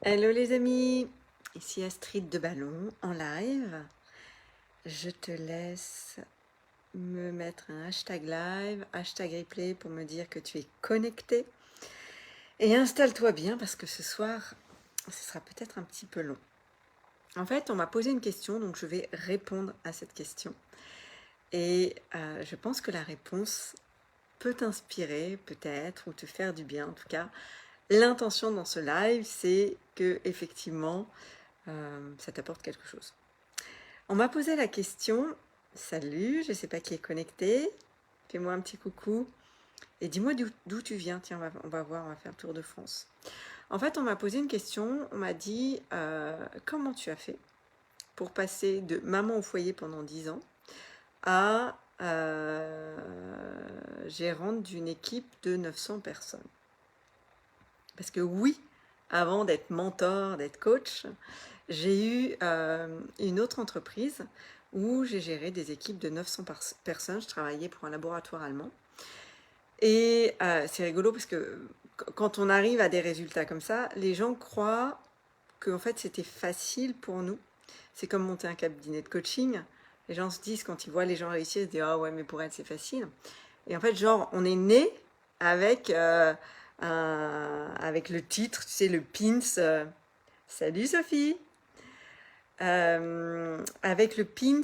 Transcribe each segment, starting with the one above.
Hello les amis, ici Astrid de Ballon en live. Je te laisse me mettre un hashtag live, hashtag replay pour me dire que tu es connecté. Et installe-toi bien parce que ce soir, ce sera peut-être un petit peu long. En fait, on m'a posé une question, donc je vais répondre à cette question. Et je pense que la réponse peut t'inspirer peut-être ou te faire du bien. En tout cas, l'intention dans ce live, c'est que effectivement, ça t'apporte quelque chose. On m'a posé la question, salut, je ne sais pas qui est connecté, fais-moi un petit coucou et dis-moi d'où tu viens, tiens, on va voir, on va faire le tour de France. En fait, on m'a posé une question, on m'a dit, comment tu as fait pour passer de maman au foyer pendant 10 ans à gérante d'une équipe de 900 personnes. Parce que oui, avant d'être mentor, d'être coach, j'ai eu une autre entreprise où j'ai géré des équipes de 900 personnes. Je travaillais pour un laboratoire allemand. Et c'est rigolo parce que quand on arrive à des résultats comme ça, les gens croient que en fait, c'était facile pour nous. C'est comme monter un cabinet de coaching. Les gens se disent, quand ils voient les gens réussir, ils se disent « Ah ouais, mais pour elle, c'est facile ». Et en fait, genre, on est né avec, avec le titre, tu sais, le pins « Salut Sophie !» avec le pins,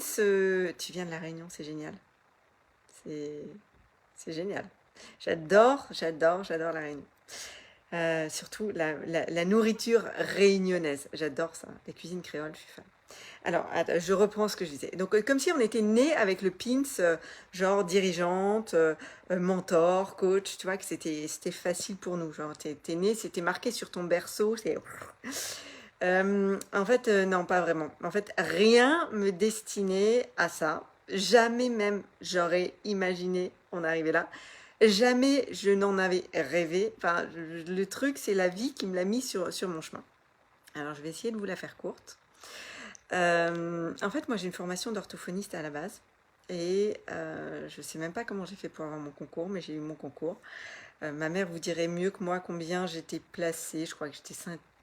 tu viens de la Réunion, c'est génial. C'est génial. J'adore la Réunion. Surtout la nourriture réunionnaise. J'adore ça. Les cuisines créoles, je suis fan. Alors, attends, je reprends ce que je disais. Donc, comme si on était né avec le pins, genre dirigeante, mentor, coach, tu vois, que c'était facile pour nous. Genre, t'es né, c'était marqué sur ton berceau, c'est... En fait, non, pas vraiment. En fait, rien me destinait à ça. Jamais même j'aurais imaginé en arriver là. Jamais je n'en avais rêvé. Enfin, le truc, c'est la vie qui me l'a mis sur mon chemin. Alors, je vais essayer de vous la faire courte. En fait, moi, j'ai une formation d'orthophoniste à la base. Et je ne sais même pas comment j'ai fait pour avoir mon concours, mais j'ai eu mon concours. Ma mère vous dirait mieux que moi combien j'étais placée. Je crois que j'étais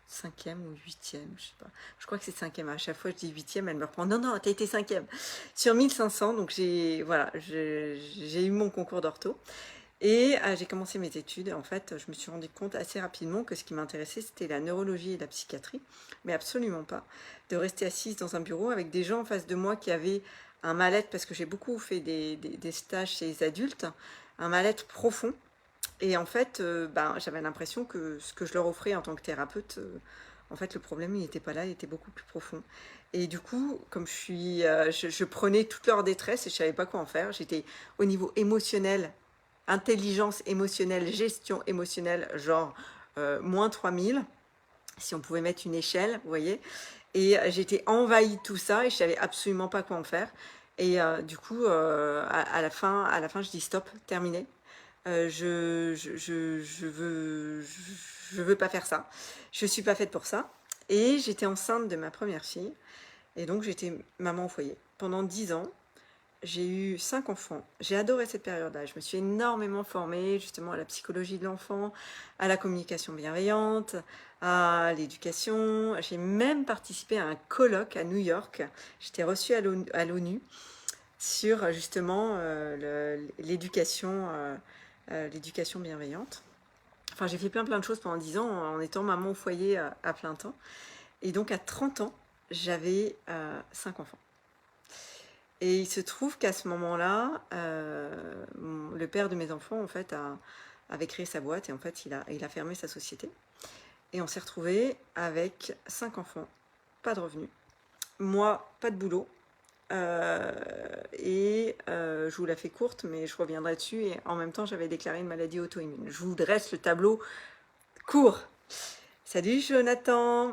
cinquième ou huitième, je sais pas. Je crois que c'est cinquième. À chaque fois, je dis huitième, elle me reprend. Non, non, t'as été cinquième. Sur 1500, donc voilà, j'ai eu mon concours d'ortho. Et j'ai commencé mes études. En fait, je me suis rendu compte assez rapidement que ce qui m'intéressait, c'était la neurologie et la psychiatrie, mais absolument pas de rester assise dans un bureau avec des gens en face de moi qui avaient un mal-être, parce que j'ai beaucoup fait des stages chez les adultes, un mal-être profond. Et en fait, j'avais l'impression que ce que je leur offrais en tant que thérapeute, en fait, le problème, il n'était pas là, il était beaucoup plus profond. Et du coup, comme je prenais toute leur détresse et je savais pas quoi en faire, j'étais au niveau émotionnel, intelligence émotionnelle, gestion émotionnelle, genre moins 3000, si on pouvait mettre une échelle, vous voyez. Et j'étais envahie de tout ça et je savais absolument pas quoi en faire. Et du coup, à la fin, je dis stop, terminé. Je veux pas faire ça. Je suis pas faite pour ça. Et j'étais enceinte de ma première fille. Et donc j'étais maman au foyer. Pendant 10 ans, j'ai eu 5 enfants. J'ai adoré cette période-là. Je me suis énormément formée justement à la psychologie de l'enfant, à la communication bienveillante, à l'éducation. J'ai même participé à un colloque à New York. J'étais reçue à l'ONU sur justement l'éducation bienveillante. Enfin, j'ai fait plein de choses pendant 10 ans en étant maman au foyer à plein temps. Et donc à 30 ans, j'avais 5 enfants. Et il se trouve qu'à ce moment-là, le père de mes enfants, en fait, avait créé sa boîte et en fait, il a fermé sa société. Et on s'est retrouvés avec 5 enfants, pas de revenus. Moi, pas de boulot. Je vous la fais courte, mais je reviendrai dessus. Et en même temps, j'avais déclaré une maladie auto-immune. Je vous dresse le tableau court. Salut Jonathan.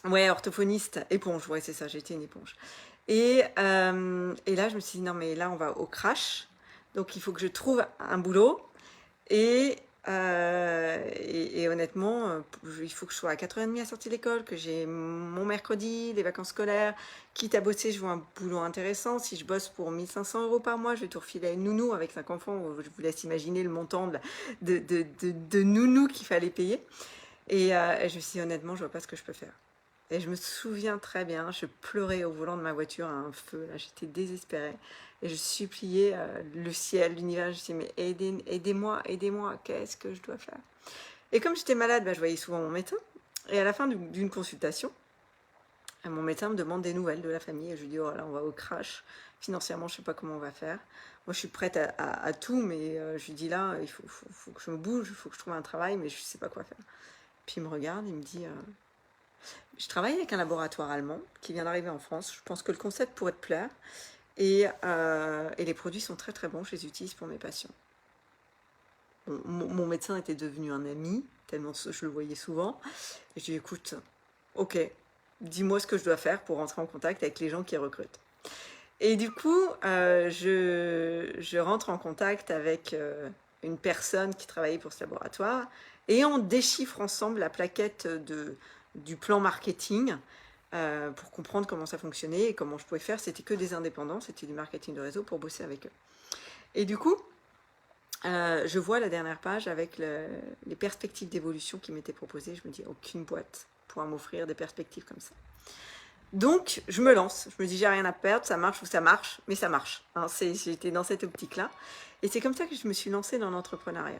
Ouais, orthophoniste, éponge, ouais, c'est ça, j'étais une éponge. Et là, je me suis dit, non, mais là, on va au crash. Donc, il faut que je trouve un boulot. Et honnêtement, il faut que je sois à 4h30 à la sortie de l'école, que j'ai mon mercredi, les vacances scolaires. Quitte à bosser, je veux un boulot intéressant. Si je bosse pour 1500 € par mois, je vais tout refiler à une nounou avec 5 enfants. Je vous laisse imaginer le montant de nounou qu'il fallait payer. Et je me suis dit, honnêtement, je vois pas ce que je peux faire. Et je me souviens très bien, je pleurais au volant de ma voiture à un feu, là, j'étais désespérée. Et je suppliais le ciel, l'univers, je me disais, mais aidez-moi, aidez-moi, qu'est-ce que je dois faire? Et comme j'étais malade, je voyais souvent mon médecin. Et à la fin d'une consultation, mon médecin me demande des nouvelles de la famille. Et je lui dis, oh là, on va au crash. Financièrement, je sais pas comment on va faire. Moi, je suis prête à tout, mais je lui dis là, faut que je me bouge, il faut que je trouve un travail, mais je sais pas quoi faire. Puis il me regarde, il me dit, je travaille avec un laboratoire allemand qui vient d'arriver en France. Je pense que le concept pourrait te plaire. Et les produits sont très très bons, je les utilise pour mes patients. Bon, mon médecin était devenu un ami, tellement je le voyais souvent. Et je lui dis, écoute, ok, dis-moi ce que je dois faire pour rentrer en contact avec les gens qui recrutent. Et du coup, je rentre en contact avec une personne qui travaillait pour ce laboratoire et on déchiffre ensemble la plaquette du plan marketing pour comprendre comment ça fonctionnait et comment je pouvais faire. C'était que des indépendants, c'était du marketing de réseau pour bosser avec eux. Et du coup, je vois la dernière page avec les perspectives d'évolution qui m'étaient proposées. Je me dis, aucune boîte pourra m'offrir des perspectives comme ça. Donc, je me lance. Je me dis, j'ai rien à perdre, ça marche ou ça marche, mais ça marche. Hein, j'étais dans cette optique-là. Et c'est comme ça que je me suis lancée dans l'entrepreneuriat.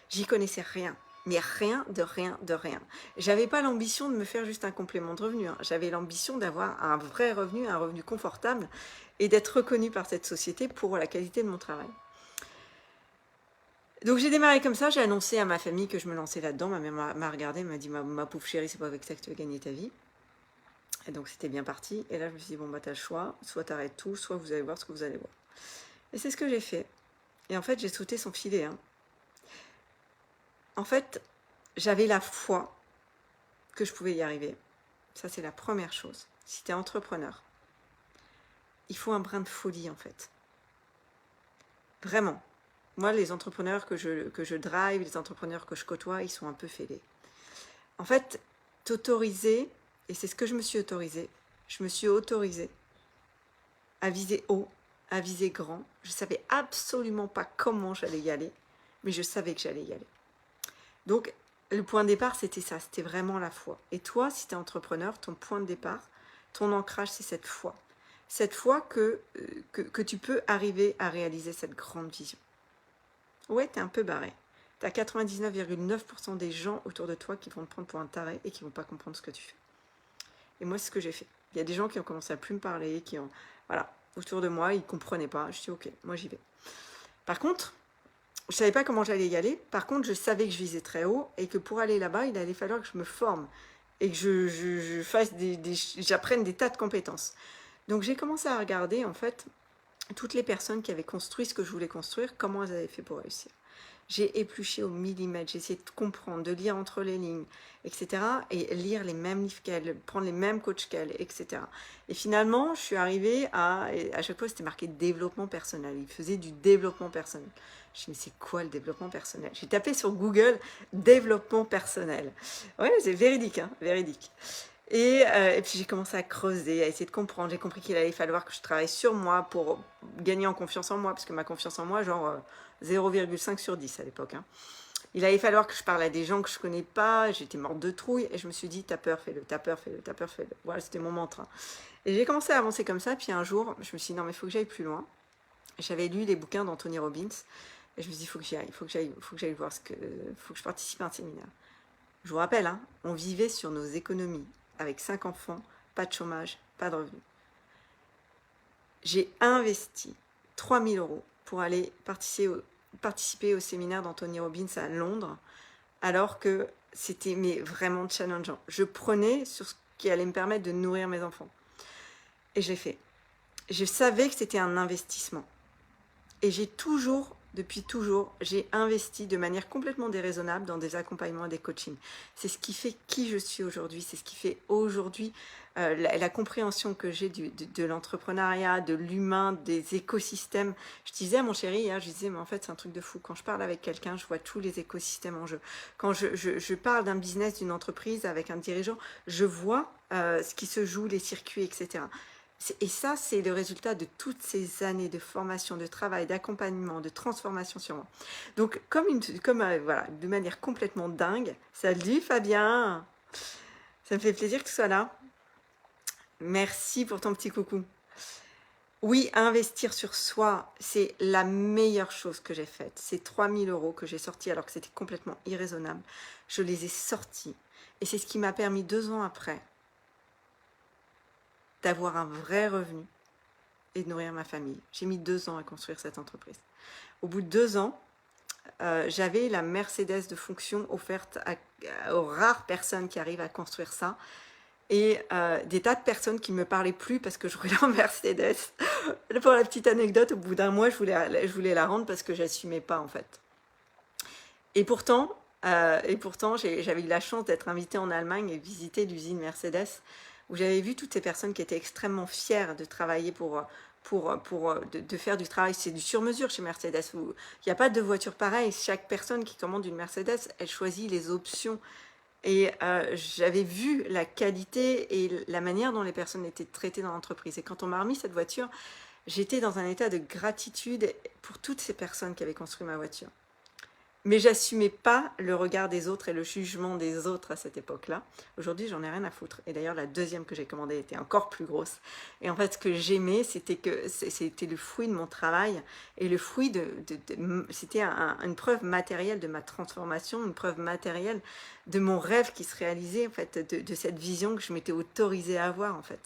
J'y connaissais rien, mais rien de rien de rien. J'avais pas l'ambition de me faire juste un complément de revenu. Hein. J'avais l'ambition d'avoir un vrai revenu, un revenu confortable, et d'être reconnue par cette société pour la qualité de mon travail. Donc j'ai démarré comme ça, j'ai annoncé à ma famille que je me lançais là-dedans. Ma mère m'a regardée, m'a dit, ma pauvre chérie, c'est pas avec ça que tu vas gagner ta vie. Et donc c'était bien parti. Et là je me suis dit, bon bah t'as le choix, soit t'arrêtes tout, soit vous allez voir ce que vous allez voir. Et c'est ce que j'ai fait. Et en fait j'ai sauté son filet. Hein. En fait, j'avais la foi que je pouvais y arriver. Ça c'est la première chose. Si t'es entrepreneur, il faut un brin de folie en fait. Vraiment. Moi les entrepreneurs que je drive, les entrepreneurs que je côtoie, ils sont un peu fêlés. En fait, t'autoriser, et c'est ce que je me suis autorisée à viser haut, à viser grand. Je ne savais absolument pas comment j'allais y aller, mais je savais que j'allais y aller. Donc, le point de départ, c'était ça, c'était vraiment la foi. Et toi, si tu es entrepreneur, ton point de départ, ton ancrage, c'est cette foi. Cette foi que tu peux arriver à réaliser cette grande vision. Ouais, tu es un peu barré. Tu as 99,9% des gens autour de toi qui vont te prendre pour un taré et qui ne vont pas comprendre ce que tu fais. Et moi, c'est ce que j'ai fait. Il y a des gens qui ont commencé à plus me parler, qui ont... Voilà, autour de moi, ils ne comprenaient pas. Je dis, ok, moi j'y vais. Par contre, je ne savais pas comment j'allais y aller. Par contre, je savais que je visais très haut et que pour aller là-bas, il allait falloir que je me forme et que je fasse j'apprenne des tas de compétences. Donc, j'ai commencé à regarder, en fait, toutes les personnes qui avaient construit ce que je voulais construire, comment elles avaient fait pour réussir. J'ai épluché au millimètre, j'ai essayé de comprendre, de lire entre les lignes, etc. Et lire les mêmes livres qu'elle, prendre les mêmes coachs qu'elle, etc. Et finalement, je suis arrivée à chaque fois, c'était marqué développement personnel. Il faisait du développement personnel. Je me suis dit, mais c'est quoi le développement personnel? J'ai tapé sur Google développement personnel. Ouais, c'est véridique, hein, véridique. Et puis j'ai commencé à creuser, à essayer de comprendre. J'ai compris qu'il allait falloir que je travaille sur moi pour gagner en confiance en moi, parce que ma confiance en moi, genre 0,5 sur 10 à l'époque. Hein. Il allait falloir que je parle à des gens que je connais pas, j'étais morte de trouille, et je me suis dit, t'as peur, fais-le, t'as peur, fais-le, t'as peur, fais-le. Voilà, c'était mon mantra. Et j'ai commencé à avancer comme ça, puis un jour, je me suis dit, non mais il faut que j'aille plus loin. J'avais lu les bouquins d'Anthony Robbins, et je me suis dit, il faut que j'y aille, il faut que j'aille voir faut que je participe à un séminaire. Je vous rappelle, hein, on vivait sur nos économies, avec 5 enfants, pas de chômage, pas de revenus. J'ai investi 3 000 € pour aller participer au séminaire d'Anthony Robbins à Londres, alors que c'était vraiment challengeant. Je prenais sur ce qui allait me permettre de nourrir mes enfants. Et je l'ai fait. Je savais que c'était un investissement. Et depuis toujours, j'ai investi de manière complètement déraisonnable dans des accompagnements et des coachings. C'est ce qui fait qui je suis aujourd'hui, c'est ce qui fait aujourd'hui la compréhension que j'ai de l'entrepreneuriat, de l'humain, des écosystèmes. Je disais à mon chéri hier, je disais, mais en fait c'est un truc de fou. Quand je parle avec quelqu'un, je vois tous les écosystèmes en jeu. Quand je parle d'un business, d'une entreprise avec un dirigeant, je vois ce qui se joue, les circuits, etc. Et ça, c'est le résultat de toutes ces années de formation, de travail, d'accompagnement, de transformation sur moi. Donc, voilà, de manière complètement dingue. Salut Fabien, ça me fait plaisir que tu sois là. Merci pour ton petit coucou. Oui, investir sur soi, c'est la meilleure chose que j'ai faite. C'est 3000 € que j'ai sortis alors que c'était complètement irraisonnable. Je les ai sortis. Et c'est ce qui m'a permis 2 ans après d'avoir un vrai revenu et de nourrir ma famille. J'ai mis 2 ans à construire cette entreprise. Au bout de 2 ans, j'avais la Mercedes de fonction offerte aux rares personnes qui arrivent à construire ça. Et des tas de personnes qui ne me parlaient plus parce que je roulais en Mercedes. Pour la petite anecdote, au bout d'un mois, je voulais la rendre parce que je n'assumais pas en fait. Et pourtant j'avais eu la chance d'être invitée en Allemagne et visiter l'usine Mercedes, où j'avais vu toutes ces personnes qui étaient extrêmement fières de travailler de faire du travail. C'est du sur-mesure chez Mercedes. Il n'y a pas de voiture pareille. Chaque personne qui commande une Mercedes, elle choisit les options. Et j'avais vu la qualité et la manière dont les personnes étaient traitées dans l'entreprise. Et quand on m'a remis cette voiture, j'étais dans un état de gratitude pour toutes ces personnes qui avaient construit ma voiture. Mais j'assumais pas le regard des autres et le jugement des autres à cette époque-là. Aujourd'hui, j'en ai rien à foutre. Et d'ailleurs, la deuxième que j'ai commandée était encore plus grosse. Et en fait, ce que j'aimais, c'était que c'était le fruit de mon travail et le fruit c'était une preuve matérielle de ma transformation, une preuve matérielle de mon rêve qui se réalisait, en fait, de cette vision que je m'étais autorisée à avoir, en fait.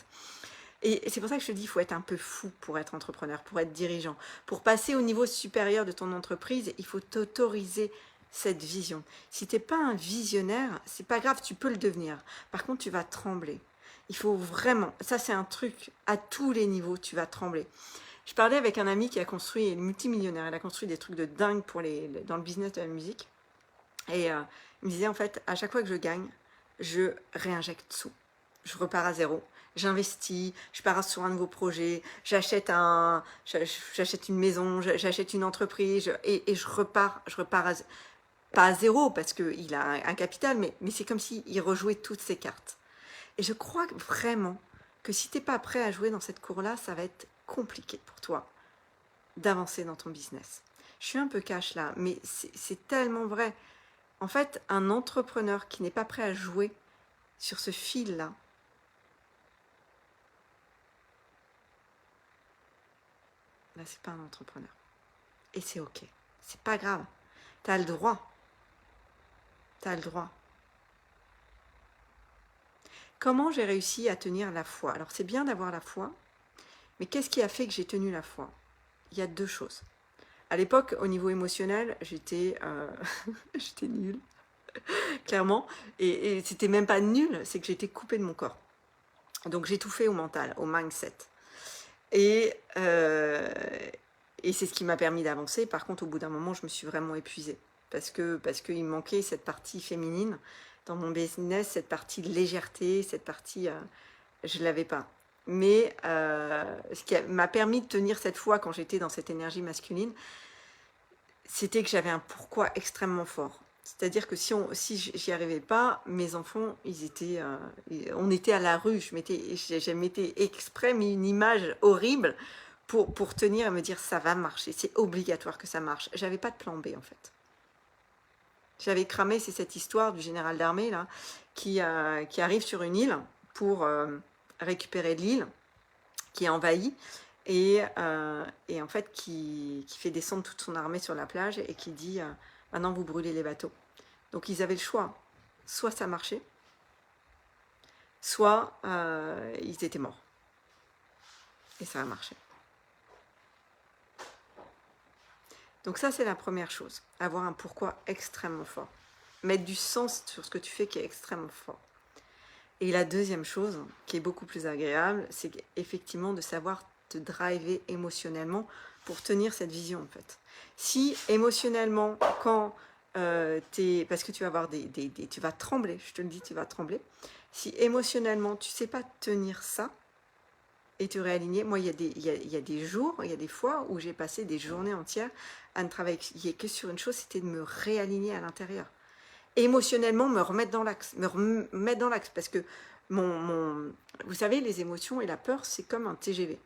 Et c'est pour ça que je te dis, il faut être un peu fou pour être entrepreneur, pour être dirigeant. Pour passer au niveau supérieur de ton entreprise, il faut t'autoriser cette vision. Si tu n'es pas un visionnaire, c'est pas grave, tu peux le devenir. Par contre, tu vas trembler. Il faut vraiment, ça c'est un truc, à tous les niveaux, tu vas trembler. Je parlais avec un ami qui a construit, il est multimillionnaire, il a construit des trucs de dingue dans le business de la musique. Et il me disait, en fait, à chaque fois que je gagne, je réinjecte sous. Je repars à zéro. J'investis, je pars sur un nouveau projet, j'achète une maison, j'achète une entreprise et je repars pas à zéro parce qu'il a un capital, mais c'est comme s'il rejouait toutes ses cartes. Et je crois vraiment que si tu n'es pas prêt à jouer dans cette cour-là, ça va être compliqué pour toi d'avancer dans ton business. Je suis un peu cash là, mais c'est tellement vrai. En fait, un entrepreneur qui n'est pas prêt à jouer sur ce fil-là, là, c'est pas un entrepreneur. Et c'est ok. C'est pas grave. T'as le droit. T'as le droit. Comment j'ai réussi à tenir la foi? Alors, c'est bien d'avoir la foi, mais qu'est-ce qui a fait que j'ai tenu la foi? Il y a 2 choses. À l'époque, au niveau émotionnel, j'étais nulle, clairement. Et c'était même pas nul, c'est que j'étais coupée de mon corps. Donc, j'ai tout fait au mental, au mindset. Et c'est ce qui m'a permis d'avancer. Par contre, au bout d'un moment, je me suis vraiment épuisée. Parce qu'il me manquait cette partie féminine dans mon business, cette partie de légèreté, cette partie, je ne l'avais pas. Mais ce qui m'a permis de tenir cette foi quand j'étais dans cette énergie masculine, c'était que j'avais un pourquoi extrêmement fort. C'est-à-dire que si j'y arrivais pas, mes enfants, on était à la rue. Je m'étais exprès mis une image horrible pour tenir et me dire ça va marcher, c'est obligatoire que ça marche. J'avais pas de plan B en fait. J'avais cramé, c'est cette histoire du général d'armée là qui arrive sur une île pour récupérer l'île qui est envahie et en fait qui fait descendre toute son armée sur la plage et qui dit maintenant vous brûlez les bateaux. Donc ils avaient le choix, soit ça marchait, soit ils étaient morts. Et ça a marché. Donc ça, c'est la première chose. Avoir un pourquoi extrêmement fort. Mettre du sens sur ce que tu fais qui est extrêmement fort. Et la deuxième chose, qui est beaucoup plus agréable, c'est effectivement de savoir te driver émotionnellement pour tenir cette vision, en fait. Si émotionnellement, quand parce que tu vas avoir tu vas trembler, je te le dis, tu vas trembler. Si émotionnellement, tu sais pas tenir ça, et te réaligner. Moi, il y a des jours, il y a des fois où j'ai passé des journées entières à ne travailler que sur une chose, c'était de me réaligner à l'intérieur. émotionnellement me remettre dans l'axe, parce que vous savez, les émotions et la peur, c'est comme un TGV.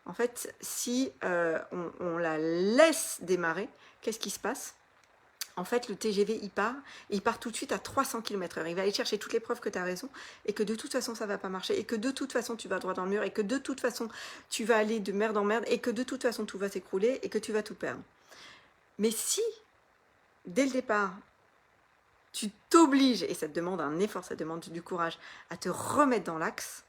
En fait, si on la laisse démarrer, qu'est-ce qui se passe? En fait, le TGV, il part tout de suite à 300 km/h. Il va aller chercher toutes les preuves que tu as raison et que de toute façon, ça ne va pas marcher et que de toute façon, tu vas droit dans le mur et que de toute façon, tu vas aller de merde en merde et que de toute façon, tout va s'écrouler et que tu vas tout perdre. Mais si, dès le départ, tu t'obliges, et ça te demande un effort, ça te demande du courage, à te remettre dans l'axe,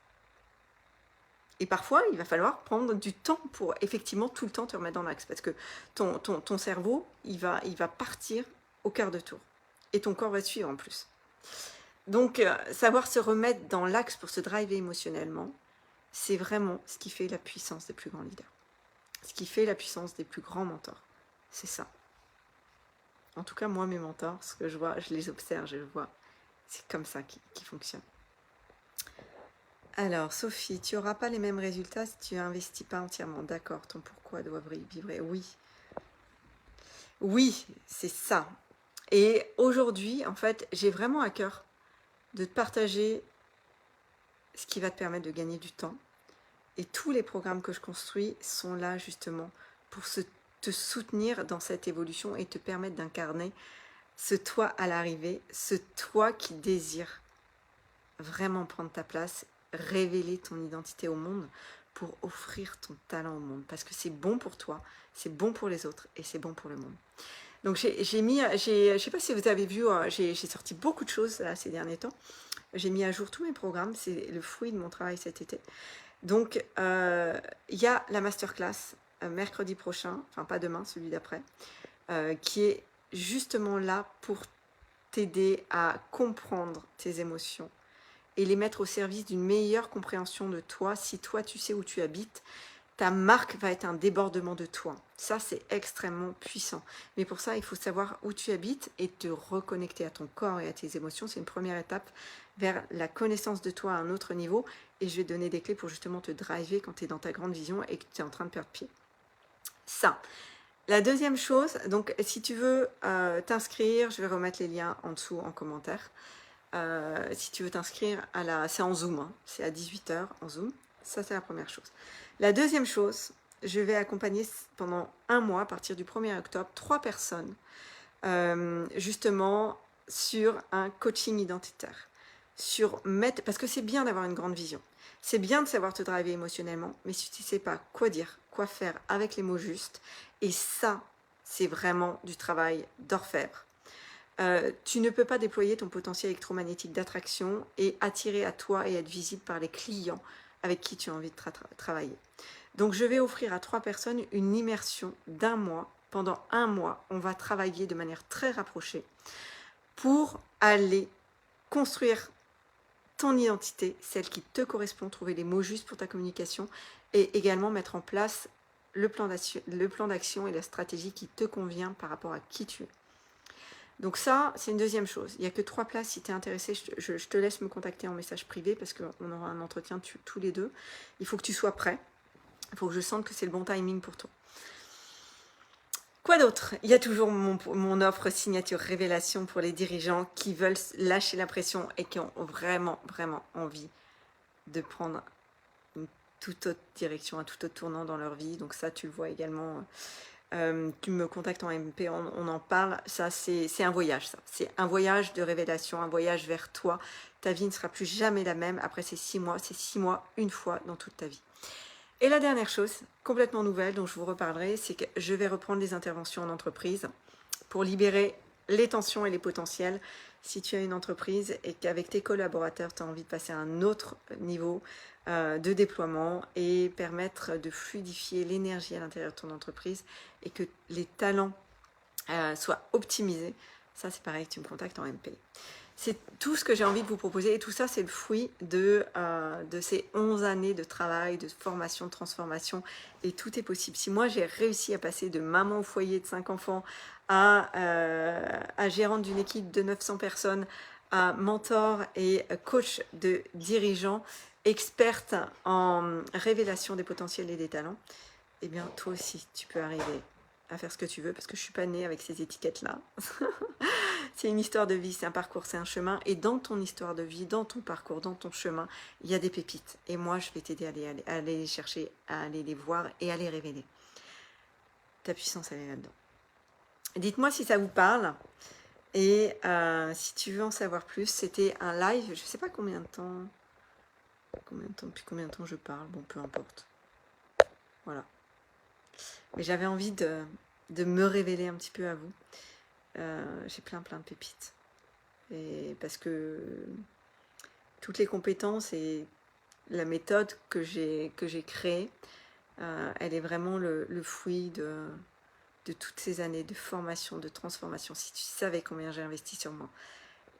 et parfois, il va falloir prendre du temps pour effectivement tout le temps te remettre dans l'axe, parce que ton cerveau, il va partir au quart de tour, et ton corps va te suivre en plus. Donc, savoir se remettre dans l'axe pour se driver émotionnellement, c'est vraiment ce qui fait la puissance des plus grands leaders. Ce qui fait la puissance des plus grands mentors. C'est ça. En tout cas, moi, mes mentors, ce que je vois, je les observe, je le vois. C'est comme ça qui fonctionne. Alors, Sophie, tu n'auras pas les mêmes résultats si tu n'investis pas entièrement. D'accord, ton pourquoi doit vibrer. Oui. Oui, c'est ça. Et aujourd'hui, en fait, j'ai vraiment à cœur de te partager ce qui va te permettre de gagner du temps. Et tous les programmes que je construis sont là justement pour te soutenir dans cette évolution et te permettre d'incarner ce toi à l'arrivée, ce toi qui désire vraiment prendre ta place, révéler ton identité au monde pour offrir ton talent au monde. Parce que c'est bon pour toi, c'est bon pour les autres et c'est bon pour le monde. Donc je ne sais pas si vous avez vu, j'ai sorti beaucoup de choses là, ces derniers temps. J'ai mis à jour tous mes programmes, c'est le fruit de mon travail cet été. Donc il y a la masterclass mercredi prochain, enfin pas demain, celui d'après, qui est justement là pour t'aider à comprendre tes émotions et les mettre au service d'une meilleure compréhension de toi. Si toi tu sais où tu habites, ta marque va être un débordement de toi. Ça, c'est extrêmement puissant. Mais pour ça, il faut savoir où tu habites et te reconnecter à ton corps et à tes émotions. C'est une première étape vers la connaissance de toi à un autre niveau. Et je vais te donner des clés pour justement te driver quand tu es dans ta grande vision et que tu es en train de perdre pied. Ça. La deuxième chose, donc si tu veux t'inscrire, je vais remettre les liens en dessous en commentaire. Si tu veux t'inscrire c'est en Zoom, hein. C'est à 18h en Zoom. Ça, c'est la première chose. La deuxième chose, je vais accompagner pendant un mois, à partir du 1er octobre, 3 personnes, justement, sur un coaching identitaire. Parce que c'est bien d'avoir une grande vision. C'est bien de savoir te driver émotionnellement, mais si tu ne sais pas quoi dire, quoi faire avec les mots justes, et ça, c'est vraiment du travail d'orfèvre. Tu ne peux pas déployer ton potentiel électromagnétique d'attraction et attirer à toi et être visible par les clients avec qui tu as envie de travailler. Donc, je vais offrir à 3 personnes une immersion d'1 mois. Pendant 1 mois, on va travailler de manière très rapprochée pour aller construire ton identité, celle qui te correspond, trouver les mots justes pour ta communication et également mettre en place le plan d'action et la stratégie qui te convient par rapport à qui tu es. Donc ça, c'est une deuxième chose. Il n'y a que 3 places. Si tu es intéressé, je te laisse me contacter en message privé parce qu'on aura un entretien tous les deux. Il faut que tu sois prêt. Il faut que je sente que c'est le bon timing pour toi. Quoi d'autre? Il y a toujours mon offre signature révélation pour les dirigeants qui veulent lâcher la pression et qui ont vraiment, vraiment envie de prendre une toute autre direction, un tout autre tournant dans leur vie. Donc ça, tu le vois également. Tu me contactes en MP, on en parle. Ça, c'est un voyage, ça. C'est un voyage de révélation, un voyage vers toi. Ta vie ne sera plus jamais la même après ces 6 mois. C'est 6 mois, une fois dans toute ta vie. Et la dernière chose, complètement nouvelle, dont je vous reparlerai, c'est que je vais reprendre les interventions en entreprise pour libérer les tensions et les potentiels. Si tu as une entreprise et qu'avec tes collaborateurs, tu as envie de passer à un autre niveau de déploiement et permettre de fluidifier l'énergie à l'intérieur de ton entreprise et que les talents soient optimisés, ça c'est pareil, tu me contactes en MP. C'est tout ce que j'ai envie de vous proposer et tout ça c'est le fruit de ces 11 années de travail, de formation, de transformation et tout est possible. Si moi j'ai réussi à passer de maman au foyer de 5 enfants à gérante d'une équipe de 900 personnes, à mentor et coach de dirigeants, experte en révélation des potentiels et des talents, eh bien toi aussi tu peux arriver à faire ce que tu veux, parce que je suis pas née avec ces étiquettes-là. C'est une histoire de vie, c'est un parcours, c'est un chemin. Et dans ton histoire de vie, dans ton parcours, dans ton chemin, il y a des pépites. Et moi, je vais t'aider à aller les chercher, à aller les voir et à les révéler. Ta puissance, elle est là-dedans. Dites-moi si ça vous parle. Et si tu veux en savoir plus, c'était un live, je ne sais pas combien de temps, depuis combien de temps je parle, bon, peu importe. Voilà. Mais j'avais envie de me révéler un petit peu à vous. J'ai plein de pépites. Et parce que toutes les compétences et la méthode que j'ai créée, elle est vraiment le fruit de toutes ces années de formation, de transformation. Si tu savais combien j'ai investi sur moi,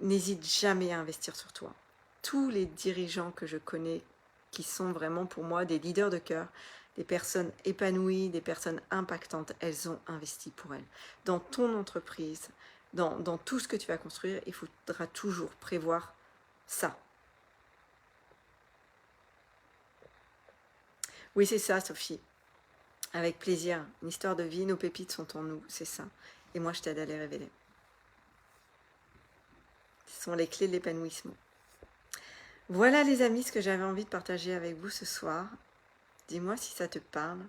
n'hésite jamais à investir sur toi. Tous les dirigeants que je connais, qui sont vraiment pour moi des leaders de cœur, des personnes épanouies, des personnes impactantes, elles ont investi pour elles. Dans ton entreprise, dans tout ce que tu vas construire, il faudra toujours prévoir ça. Oui, c'est ça, Sophie. Avec plaisir. Une histoire de vie, nos pépites sont en nous, c'est ça. Et moi, je t'aide à les révéler. Ce sont les clés de l'épanouissement. Voilà les amis, ce que j'avais envie de partager avec vous ce soir. Dis-moi si ça te parle.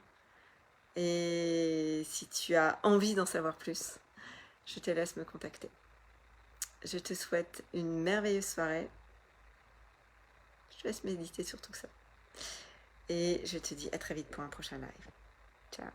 Et si tu as envie d'en savoir plus, je te laisse me contacter. Je te souhaite une merveilleuse soirée. Je te laisse méditer sur tout ça. Et je te dis à très vite pour un prochain live. Ciao.